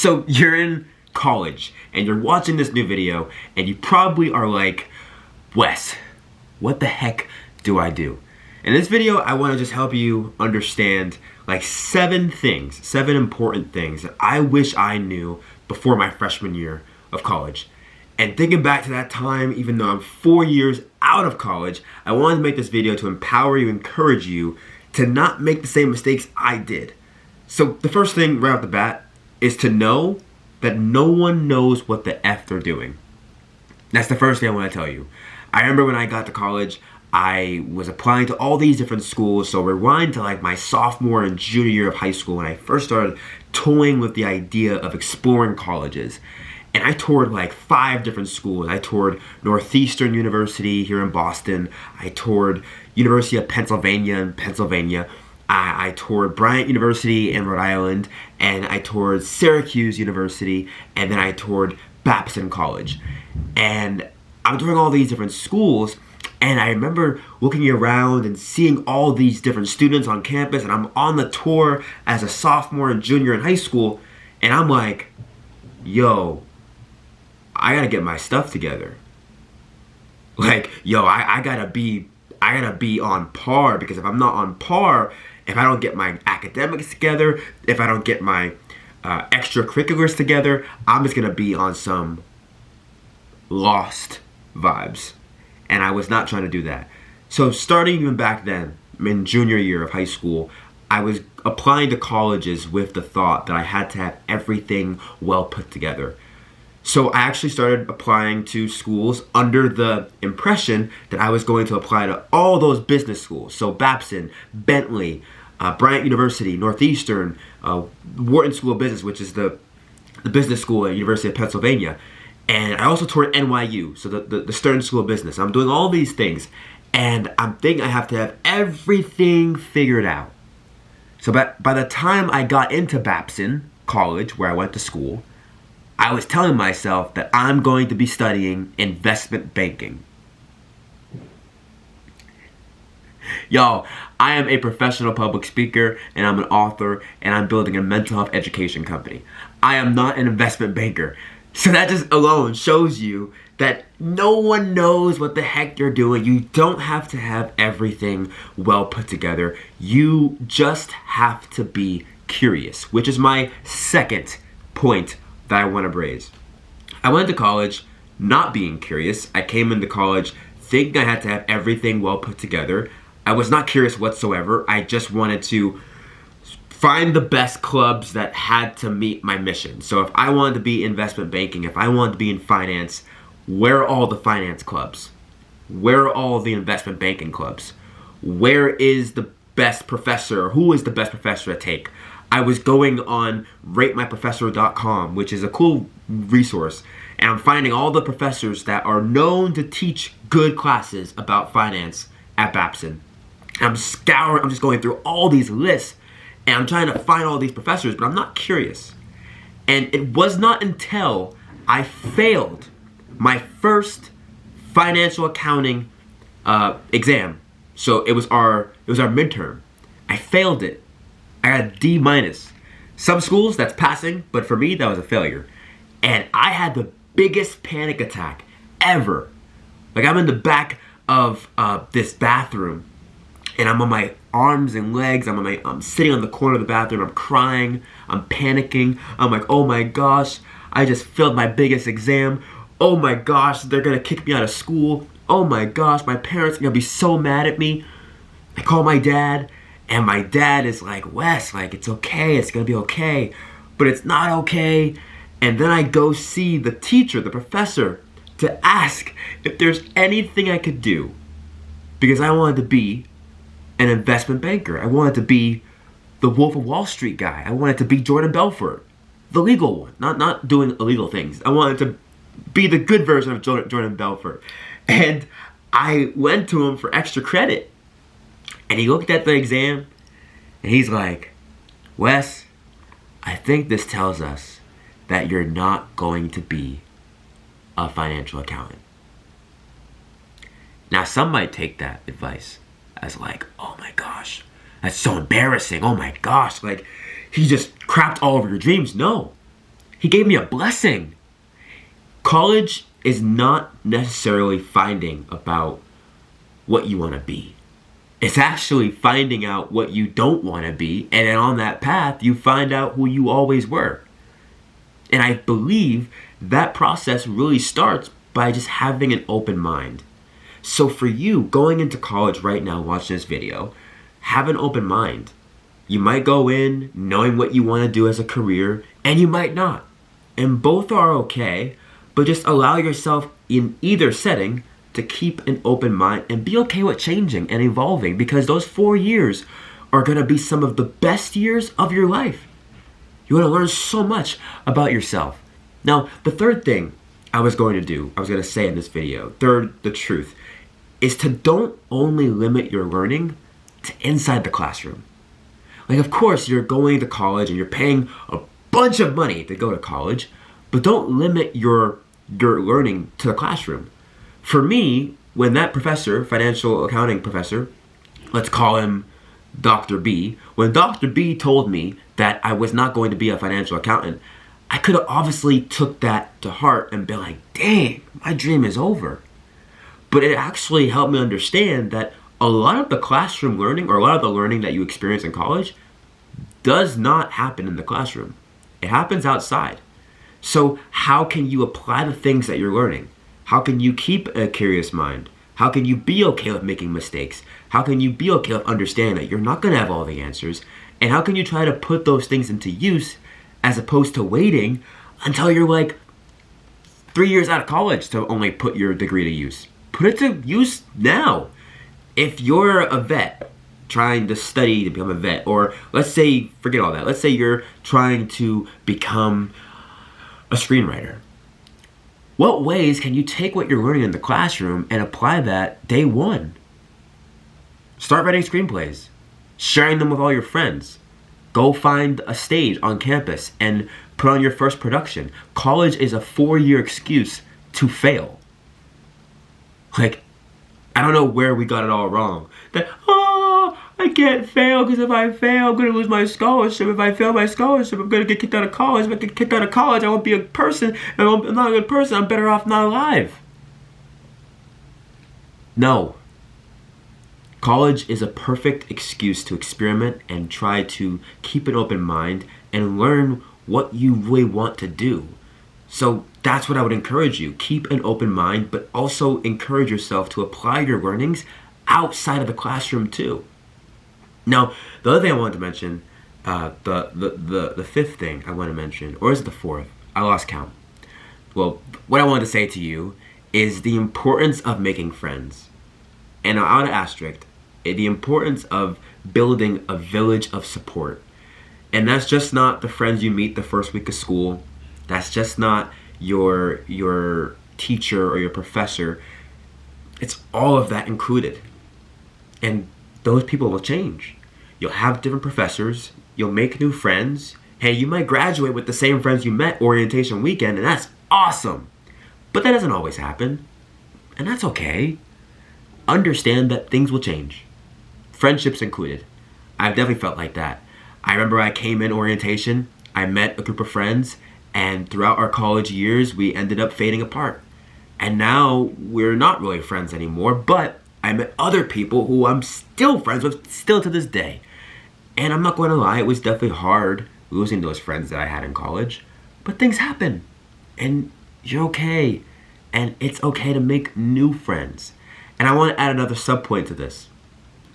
So you're in college and you're watching this new video and you probably are like, Wes, what the heck do I do? In this video, I want to just help you understand like 7 important things that I wish I knew before my freshman year of college. And thinking back to that time, even though I'm 4 years out of college, I wanted to make this video to empower you, encourage you to not make the same mistakes I did. So the first thing right off the bat is to know that no one knows what the F they're doing. That's the first thing I want to tell you. I remember when I got to college, I was applying to all these different schools. So rewind to like my sophomore and junior year of high school when I first started toying with the idea of exploring colleges. And I toured like 5 different schools. I toured Northeastern University here in Boston. I toured University of Pennsylvania in Pennsylvania. I toured Bryant University in Rhode Island. And I toured Syracuse University. And then I toured Babson College. And I'm touring all these different schools. And I remember looking around and seeing all these different students on campus. And I'm on the tour as a sophomore and junior in high school. And I'm like, yo, I gotta get my stuff together. Like, yo, I gotta be on par, because if I'm not on par, if I don't get my academics together, if I don't get my extracurriculars together, I'm just gonna be on some lost vibes. And I was not trying to do that. So starting even back then, in junior year of high school, I was applying to colleges with the thought that I had to have everything well put together. So I actually started applying to schools under the impression that I was going to apply to all those business schools. So Babson, Bentley, Bryant University, Northeastern, Wharton School of Business, which is the business school at University of Pennsylvania. And I also toured NYU, so the Stern School of Business. I'm doing all these things, and I'm thinking I have to have everything figured out. So by the time I got into Babson College, where I went to school, I was telling myself that I'm going to be studying investment banking. Yo, I am a professional public speaker, and I'm an author, and I'm building a mental health education company. I am not an investment banker. So that just alone shows you that no one knows what the heck you're doing. You don't have to have everything well put together. You just have to be curious, which is my second point that I want to raise. I went to college not being curious. I came into college thinking I had to have everything well put together. I was not curious whatsoever. I just wanted to find the best clubs that had to meet my mission. So if I wanted to be investment banking, if I wanted to be in finance, where are all the finance clubs? Where are all the investment banking clubs? Where is the best professor? Who is the best professor to take? I was going on ratemyprofessor.com, which is a cool resource, and I'm finding all the professors that are known to teach good classes about finance at Babson. I'm just going through all these lists, and I'm trying to find all these professors, but I'm not curious. And it was not until I failed my first financial accounting exam. So it was our midterm. I failed it. I got a D-. Some schools that's passing, but for me that was a failure. And I had the biggest panic attack ever. Like, I'm in the back of this bathroom, and I'm on my arms and legs. I'm sitting on the corner of the bathroom. I'm crying. I'm panicking. I'm like, oh my gosh, I just failed my biggest exam. Oh my gosh, they're gonna kick me out of school. Oh my gosh, my parents are gonna be so mad at me. I call my dad, and my dad is like, Wes, like, it's okay, it's gonna be okay. But it's not okay. And then I go see the teacher, the professor, to ask if there's anything I could do. Because I wanted to be an investment banker. I wanted to be the Wolf of Wall Street guy. I wanted to be Jordan Belfort, the legal one, not doing illegal things. I wanted to be the good version of Jordan Belfort. And I went to him for extra credit. And he looked at the exam, and he's like, Wes, I think this tells us that you're not going to be a financial accountant. Now, some might take that advice as like, oh my gosh, that's so embarrassing. Oh my gosh, like, he just crapped all over your dreams. No. He gave me a blessing. College is not necessarily finding about what you want to be. It's actually finding out what you don't want to be, and then on that path, you find out who you always were. And I believe that process really starts by just having an open mind. So for you, going into college right now, watching this video, have an open mind. You might go in knowing what you want to do as a career, and you might not. And both are okay, but just allow yourself in either setting to keep an open mind and be okay with changing and evolving, because those 4 years are going to be some of the best years of your life. You want to learn so much about yourself. Now, the third thing I was going to say in this video, the truth, is to don't only limit your learning to inside the classroom. Like, of course, you're going to college and you're paying a bunch of money to go to college, but don't limit your learning to the classroom. For me, when that professor, financial accounting professor, let's call him Dr. B, when Dr. B told me that I was not going to be a financial accountant, I could have obviously took that to heart and been like, dang, my dream is over. But it actually helped me understand that a lot of the classroom learning, or a lot of the learning that you experience in college, does not happen in the classroom. It happens outside. So how can you apply the things that you're learning? How can you keep a curious mind? How can you be okay with making mistakes? How can you be okay with understanding that you're not going to have all the answers? And how can you try to put those things into use as opposed to waiting until you're like 3 years out of college to only put your degree to use? Put it to use now. If you're a vet trying to study to become a vet, or let's say, forget all that, let's say you're trying to become a screenwriter. What ways can you take what you're learning in the classroom and apply that day one? Start writing screenplays, sharing them with all your friends. Go find a stage on campus and put on your first production. College is a 4-year excuse to fail. Like, I don't know where we got it all wrong. That, I can't fail because if I fail, I'm going to lose my scholarship. If I fail my scholarship, I'm going to get kicked out of college. If I get kicked out of college, I won't be a person. And I'm not a good person. I'm better off not alive. No. College is a perfect excuse to experiment and try to keep an open mind and learn what you really want to do. So that's what I would encourage you. Keep an open mind, but also encourage yourself to apply your learnings outside of the classroom too. Now, the other thing I wanted to mention, the fifth thing I want to mention, or is it the fourth? I lost count. Well, what I wanted to say to you is the importance of making friends. And on an asterisk, the importance of building a village of support. And that's just not the friends you meet the first week of school. That's just not your teacher or your professor. It's all of that included. And those people will change. You'll have different professors. You'll make new friends. Hey, you might graduate with the same friends you met orientation weekend, and that's awesome. But that doesn't always happen. And that's okay. Understand that things will change. Friendships included. I've definitely felt like that. I remember I came in orientation, I met a group of friends, and throughout our college years, we ended up fading apart. And now we're not really friends anymore, but I met other people who I'm still friends with, still to this day. And I'm not going to lie, it was definitely hard losing those friends that I had in college. But things happen, and you're okay. And it's okay to make new friends. And I want to add another sub-point to this.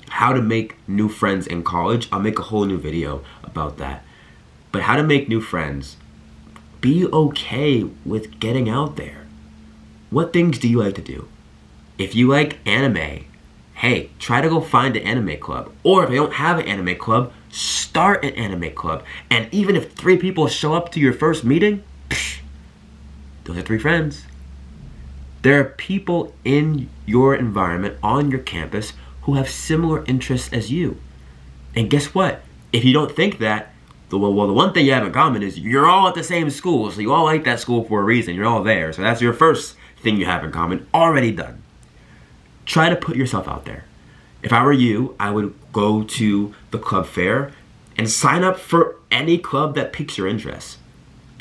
How to make new friends in college. I'll make a whole new video about that. But how to make new friends. Be okay with getting out there. What things do you like to do? If you like anime, hey, try to go find an anime club. Or if you don't have an anime club, start an anime club. And even if 3 people show up to your first meeting, those are 3 friends. There are people in your environment, on your campus, who have similar interests as you. And guess what? If you don't think that, the one thing you have in common is you're all at the same school, so you all like that school for a reason. You're all there. So that's your first thing you have in common. Already done. Try to put yourself out there. If I were you, I would go to the club fair and sign up for any club that piques your interest.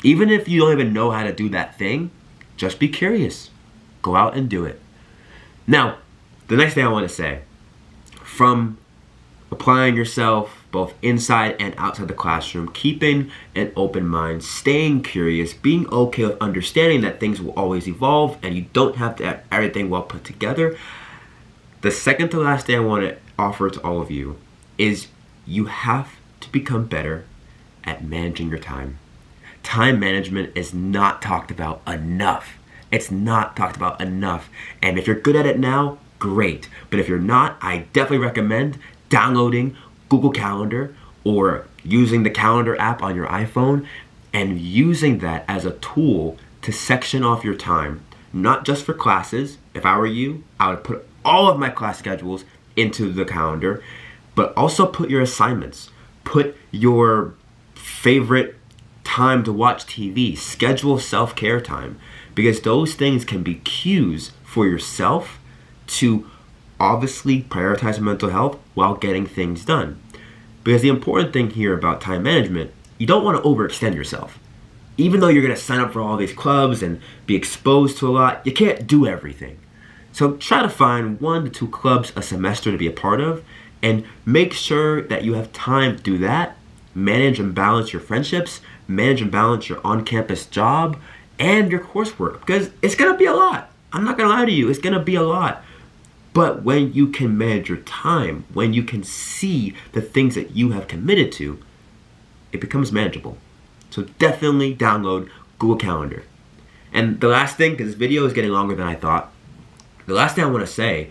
Even if you don't even know how to do that thing, just be curious. Go out and do it. Now, the next thing I want to say, from applying yourself both inside and outside the classroom, keeping an open mind, staying curious, being okay with understanding that things will always evolve and you don't have to have everything well put together. The second to last thing I want to offer to all of you is you have to become better at managing your time. Time management is not talked about enough. It's not talked about enough. And if you're good at it now, great. But if you're not, I definitely recommend downloading Google Calendar or using the calendar app on your iPhone and using that as a tool to section off your time, not just for classes. If I were you, I would put all of my class schedules into the calendar, but also put your assignments, put your favorite time to watch TV, schedule self-care time, because those things can be cues for yourself to obviously prioritize mental health while getting things done. Because the important thing here about time management, you don't want to overextend yourself. Even though you're going to sign up for all these clubs and be exposed to a lot, you can't do everything. So try to find 1 to 2 clubs a semester to be a part of, and make sure that you have time to do that. Manage and balance your friendships, manage and balance your on-campus job, and your coursework, because it's going to be a lot. I'm not going to lie to you, it's going to be a lot. But when you can manage your time, when you can see the things that you have committed to, it becomes manageable. So definitely download Google Calendar. And the last thing, because this video is getting longer than I thought, the last thing I want to say,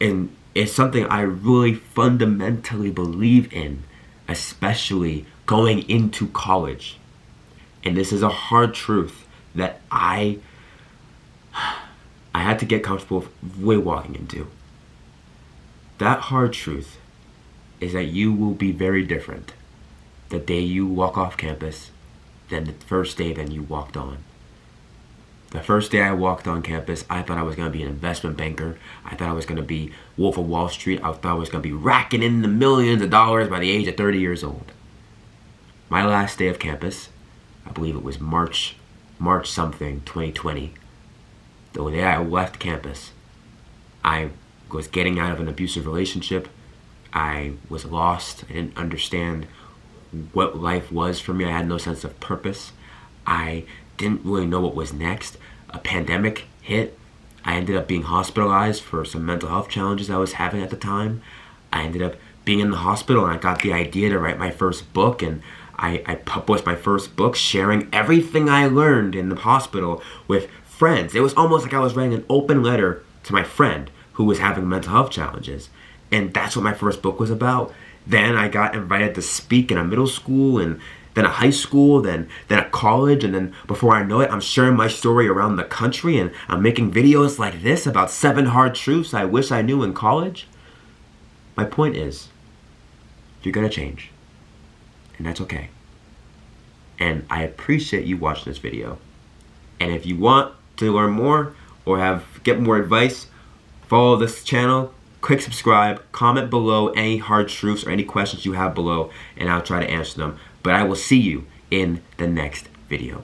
and it's something I really fundamentally believe in, especially going into college. And this is a hard truth that I had to get comfortable with walking into. That hard truth is that you will be very different the day you walk off campus than the first day that you walked on. The first day I walked on campus, I thought I was going to be an investment banker. I thought I was going to be Wolf of Wall Street. I thought I was going to be racking in the millions of dollars by the age of 30 years old. My last day of campus, I believe it was March something, 2020. The day I left campus, I was getting out of an abusive relationship. I was lost. I didn't understand what life was for me. I had no sense of purpose. I didn't really know what was next. A pandemic hit. I ended up being hospitalized for some mental health challenges I was having at the time. I ended up being in the hospital, and I got the idea to write my first book, and I published my first book, sharing everything I learned in the hospital with friends. It was almost like I was writing an open letter to my friend who was having mental health challenges. And that's what my first book was about. Then I got invited to speak in a middle school, and then a high school, then a college, and then before I know it, I'm sharing my story around the country, and I'm making videos like this about 7 hard truths I wish I knew in college. My point is, you're gonna change, and that's okay. And I appreciate you watching this video. And if you want to learn more or get more advice, follow this channel, click subscribe, comment below any hard truths or any questions you have below, and I'll try to answer them. But I will see you in the next video.